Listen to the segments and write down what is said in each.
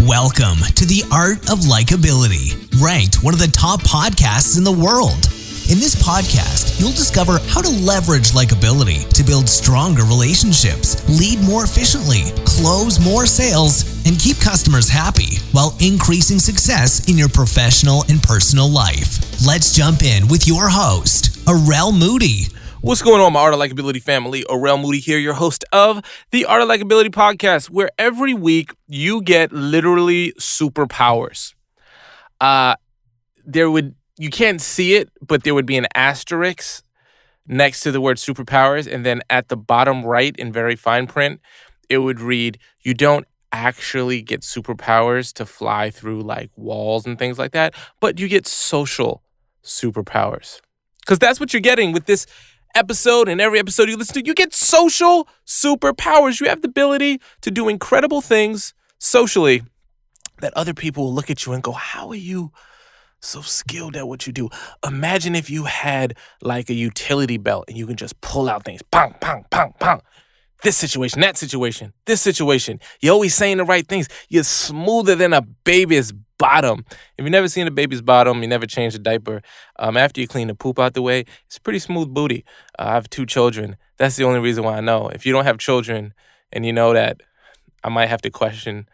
Welcome to The Art of Likeability, ranked one of the top podcasts in the world. In this podcast, you'll discover how to leverage likability to build stronger relationships, lead more efficiently, close more sales, and keep customers happy while increasing success in your professional and personal life. Let's jump in with your host, Arel Moody. What's going on, my Art of Likeability family? Arel Moody here, your host of the Art of Likeability podcast, where every week you get literally superpowers. You can't see it, but there would be an asterisk next to the word superpowers, and then at the bottom right in very fine print, it would read, you don't actually get superpowers to fly through like walls and things like that, but you get social superpowers. Because that's what you're getting with this episode, and every episode you listen to, you get social superpowers. You have the ability to do incredible things socially that other people will look at you and go, how are you so skilled at what you do? Imagine if you had like a utility belt and you can just pull out things. Pong, pong, pong, pong. This situation, that situation, this situation. You're always saying the right things. You're smoother than a baby's bottom. If you've never seen a baby's bottom, you never changed a diaper. After you clean the poop out the way, it's pretty smooth booty. I have 2 children. That's the only reason why I know. If you don't have children and you know that, I might have to question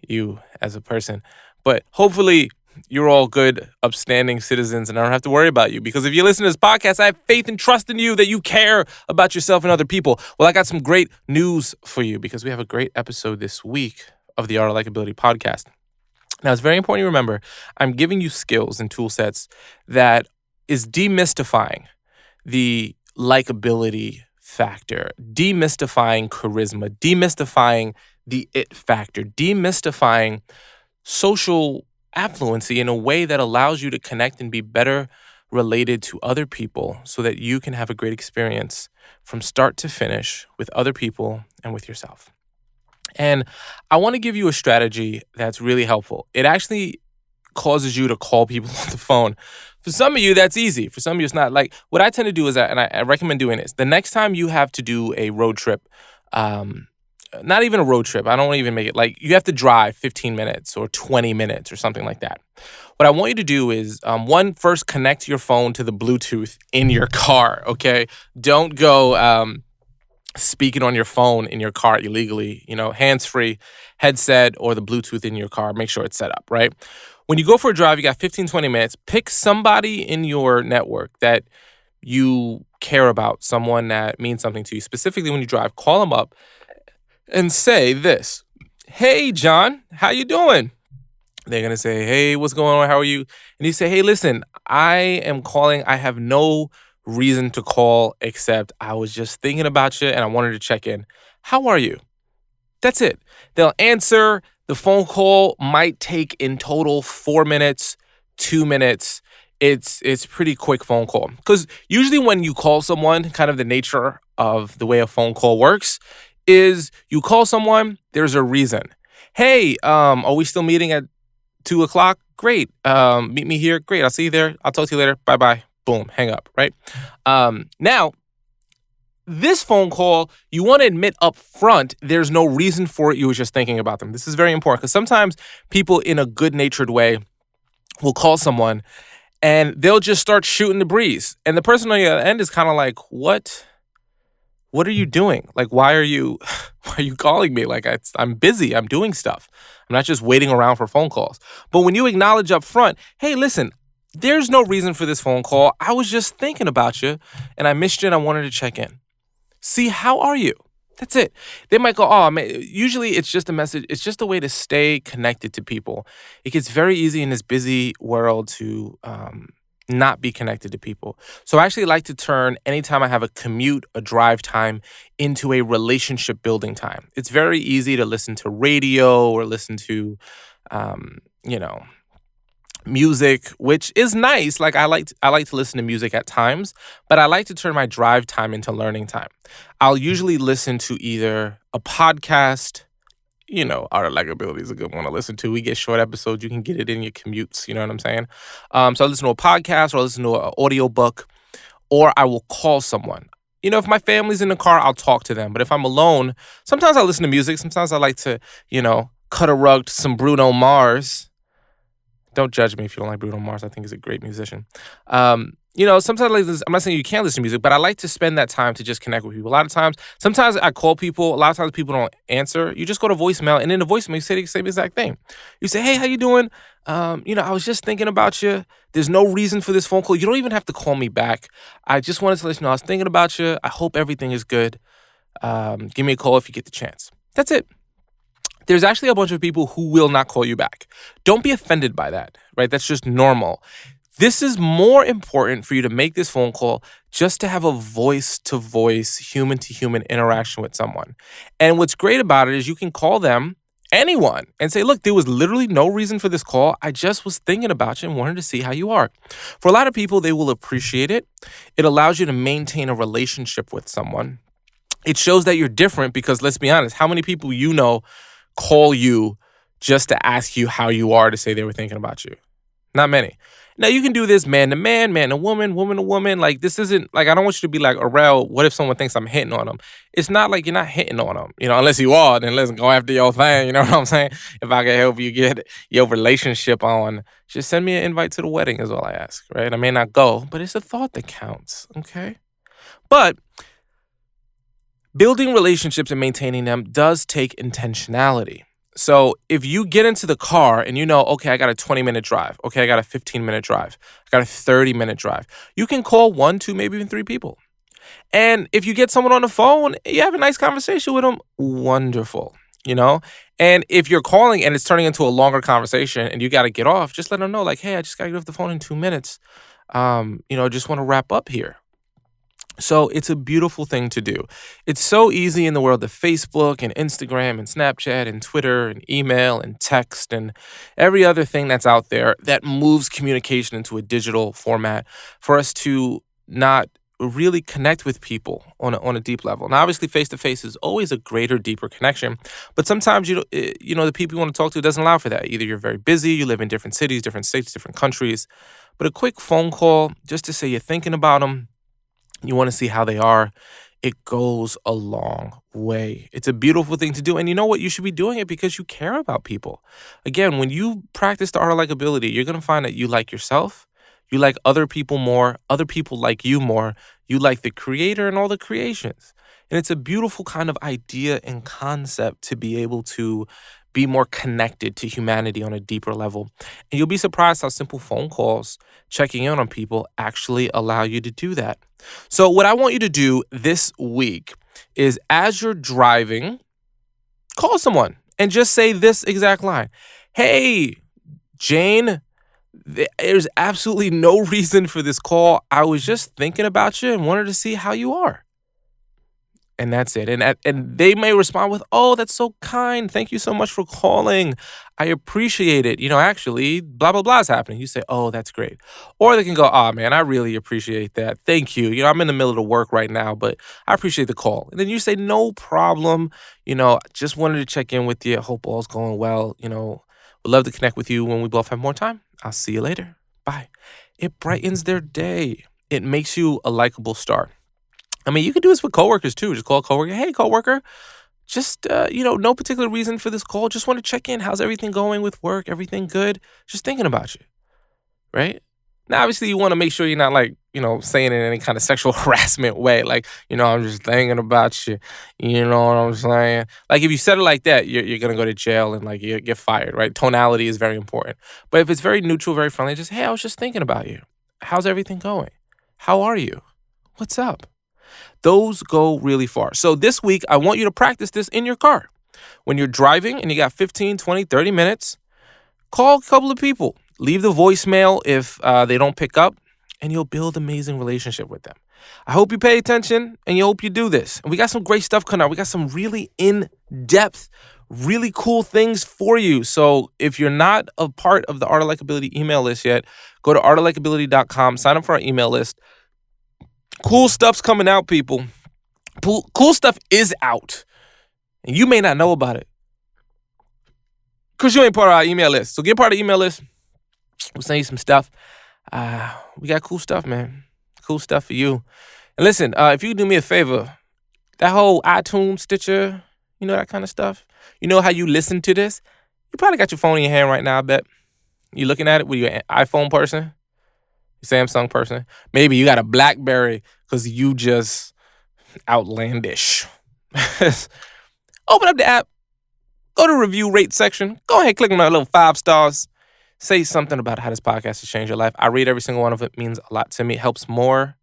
you as a person. But hopefully you're all good, upstanding citizens, and I don't have to worry about you. Because if you listen to this podcast, I have faith and trust in you that you care about yourself and other people. Well, I got some great news for you because we have a great episode this week of the Art of Likeability podcast. Now, it's very important you remember, I'm giving you skills and tool sets that is demystifying the likability factor, demystifying charisma, demystifying the it factor, demystifying social affluency in a way that allows you to connect and be better related to other people so that you can have a great experience from start to finish with other people and with yourself. And I want to give you a strategy that's really helpful. It actually causes you to call people on the phone. For some of you, that's easy. For some of you, it's not. Like what I tend to do is that, and I recommend doing this, the next time you have to do a road trip, not even a road trip. I don't even make it like you have to drive 15 minutes or 20 minutes or something like that. What I want you to do is, first connect your phone to the Bluetooth in your car, okay? Don't go speaking on your phone in your car illegally, hands-free, headset, or the Bluetooth in your car. Make sure it's set up, right? When you go for a drive, you got 15, 20 minutes. Pick somebody in your network that you care about, someone that means something to you. Specifically when you drive, call them up and say this, hey, John, how you doing? They're going to say, hey, what's going on? How are you? And you say, hey, listen, I am calling. I have no reason to call except I was just thinking about you and I wanted to check in. How are you? That's it. They'll answer. The phone call might take in total 4 minutes, 2 minutes. It's pretty quick phone call. Because usually when you call someone, kind of the nature of the way a phone call works is you call someone, there's a reason. Hey, are we still meeting at 2:00? Great. Meet me here. Great. I'll see you there. I'll talk to you later. Bye-bye. Boom. Hang up, right? Now, this phone call, you want to admit up front, there's no reason for it. You were just thinking about them. This is very important because sometimes people in a good-natured way will call someone and they'll just start shooting the breeze. And the person on the other end is kind of like, What are you doing? Like, why are you calling me? Like, I'm busy. I'm doing stuff. I'm not just waiting around for phone calls. But when you acknowledge up front, hey, listen, there's no reason for this phone call. I was just thinking about you and I missed you and I wanted to check in. See, how are you? That's it. They might go, oh, man. Usually it's just a message. It's just a way to stay connected to people. It gets very easy in this busy world to not be connected to people. So I actually like to turn anytime I have a commute, a drive time into a relationship building time. It's very easy to listen to radio or listen to, music, which is nice. Like I like to listen to music at times, but I like to turn my drive time into learning time. I'll usually listen to either a podcast, Art of Likeability is a good one to listen to. We get short episodes. You can get it in your commutes. You know what I'm saying? So I listen to a podcast or I listen to an audio book, or I will call someone. If my family's in the car, I'll talk to them. But if I'm alone, sometimes I listen to music. Sometimes I like to, cut a rug to some Bruno Mars. Don't judge me if you don't like Bruno Mars. I think he's a great musician. Sometimes like this, I'm not saying you can't listen to music, but I like to spend that time to just connect with people. A lot of times, sometimes I call people. A lot of times people don't answer. You just go to voicemail, and in the voicemail, you say the same exact thing. You say, "Hey, how you doing? I was just thinking about you. There's no reason for this phone call. You don't even have to call me back. I just wanted to let you know I was thinking about you. I hope everything is good. Give me a call if you get the chance." That's it. There's actually a bunch of people who will not call you back. Don't be offended by that, right? That's just normal. This is more important for you to make this phone call just to have a voice-to-voice, human-to-human interaction with someone. And what's great about it is you can call them, anyone, and say, look, there was literally no reason for this call. I just was thinking about you and wanted to see how you are. For a lot of people, they will appreciate it. It allows you to maintain a relationship with someone. It shows that you're different because, let's be honest, how many people you know call you just to ask you how you are, to say they were thinking about you? Not many. Now, you can do this man to man, man to woman, woman to woman. Like, this isn't, like, I don't want you to be like, Arel, what if someone thinks I'm hitting on them? It's not like you're not hitting on them, unless you are, then let's go after your thing, you know what I'm saying? If I can help you get your relationship on, just send me an invite to the wedding is all I ask, right? I may not go, but it's a thought that counts, okay? But building relationships and maintaining them does take intentionality. So if you get into the car and okay, I got a 20-minute drive. Okay, I got a 15-minute drive. I got a 30-minute drive. You can call 1, 2, maybe even 3 people. And if you get someone on the phone, you have a nice conversation with them, wonderful, And if you're calling and it's turning into a longer conversation and you got to get off, just let them know, like, hey, I just got to get off the phone in 2 minutes. Just want to wrap up here. So it's a beautiful thing to do. It's so easy in the world of Facebook and Instagram and Snapchat and Twitter and email and text and every other thing that's out there that moves communication into a digital format for us to not really connect with people on a deep level. Now, obviously, face-to-face is always a greater, deeper connection. But sometimes, the people you want to talk to doesn't allow for that. Either you're very busy, you live in different cities, different states, different countries. But a quick phone call just to say you're thinking about them, you want to see how they are, it goes a long way. It's a beautiful thing to do. And you know what? You should be doing it because you care about people. Again, when you practice the art of likability, you're going to find that you like yourself. You like other people more. Other people like you more. You like the creator and all the creations. And it's a beautiful kind of idea and concept to be able to be more connected to humanity on a deeper level. And you'll be surprised how simple phone calls, checking in on people, actually allow you to do that. So what I want you to do this week is, as you're driving, call someone and just say this exact line. Hey, Jane, there's absolutely no reason for this call. I was just thinking about you and wanted to see how you are. And that's it. And they may respond with, oh, that's so kind. Thank you so much for calling. I appreciate it. Actually, blah, blah, blah is happening. You say, oh, that's great. Or they can go, oh, man, I really appreciate that. Thank you. I'm in the middle of work right now, but I appreciate the call. And then you say, no problem. Just wanted to check in with you. Hope all's going well. Would love to connect with you when we both have more time. I'll see you later. Bye. It brightens their day. It makes you a likable star. I mean, you can do this with coworkers too. Just call a coworker. Hey, coworker, just, no particular reason for this call. Just want to check in. How's everything going with work? Everything good? Just thinking about you, right? Now, obviously, you want to make sure you're not saying it in any kind of sexual harassment way. Like, I'm just thinking about you. You know what I'm saying? Like, if you said it like that, you're going to go to jail and you get fired, right? Tonality is very important. But if it's very neutral, very friendly, just, hey, I was just thinking about you. How's everything going? How are you? What's up? Those go really far. So this week, I want you to practice this in your car. When you're driving and you got 15, 20, 30 minutes, call a couple of people. Leave the voicemail if they don't pick up, and you'll build amazing relationship with them. I hope you pay attention, and you hope you do this. And we got some great stuff coming out. We got some really in-depth, really cool things for you. So if you're not a part of the Art of Likability email list yet, go to artoflikability.com, sign up for our email list. Cool stuff's coming out, people. Cool stuff is out. And you may not know about it because you ain't part of our email list. So get part of the email list. We'll send you some stuff. We got cool stuff, man. Cool stuff for you. And listen, if you do me a favor, that whole iTunes, Stitcher, that kind of stuff. You know how you listen to this? You probably got your phone in your hand right now, I bet. You looking at it with your iPhone person, your Samsung person. Maybe you got a BlackBerry because you just outlandish. Open up the app. Go to review rate section. Go ahead, click on that little 5 stars. Say something about how this podcast has changed your life. I read every single one of it. It means a lot to me. It helps more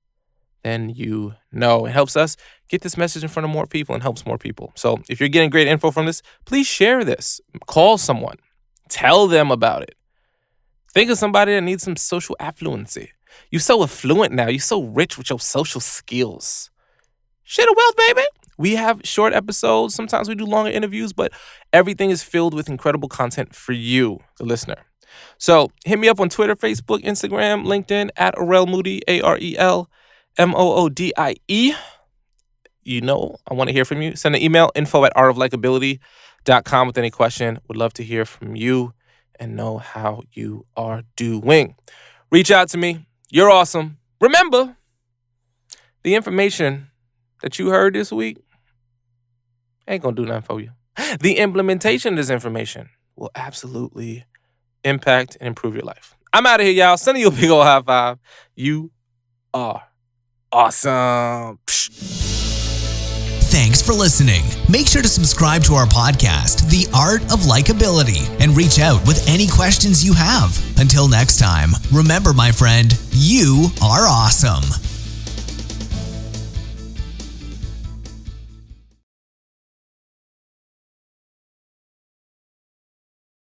than you know. It helps us get this message in front of more people and helps more people. So if you're getting great info from this, please share this. Call someone. Tell them about it. Think of somebody that needs some social affluency. You're so affluent now. You're so rich with your social skills. Share the wealth, baby. We have short episodes. Sometimes we do longer interviews, but everything is filled with incredible content for you, the listener. So hit me up on Twitter, Facebook, Instagram, LinkedIn, at Arel Moody, AREL MOODIE. You know, I want to hear from you. Send an email, info@artoflikability.com with any question. Would love to hear from you and know how you are doing. Reach out to me. You're awesome. Remember, the information that you heard this week ain't gonna do nothing for you. The implementation of this information will absolutely impact and improve your life. I'm out of here, y'all. Sending you a big old high five. You are awesome. Thanks for listening. Make sure to subscribe to our podcast, The Art of Likeability, and reach out with any questions you have. Until next time, remember, my friend, you are awesome.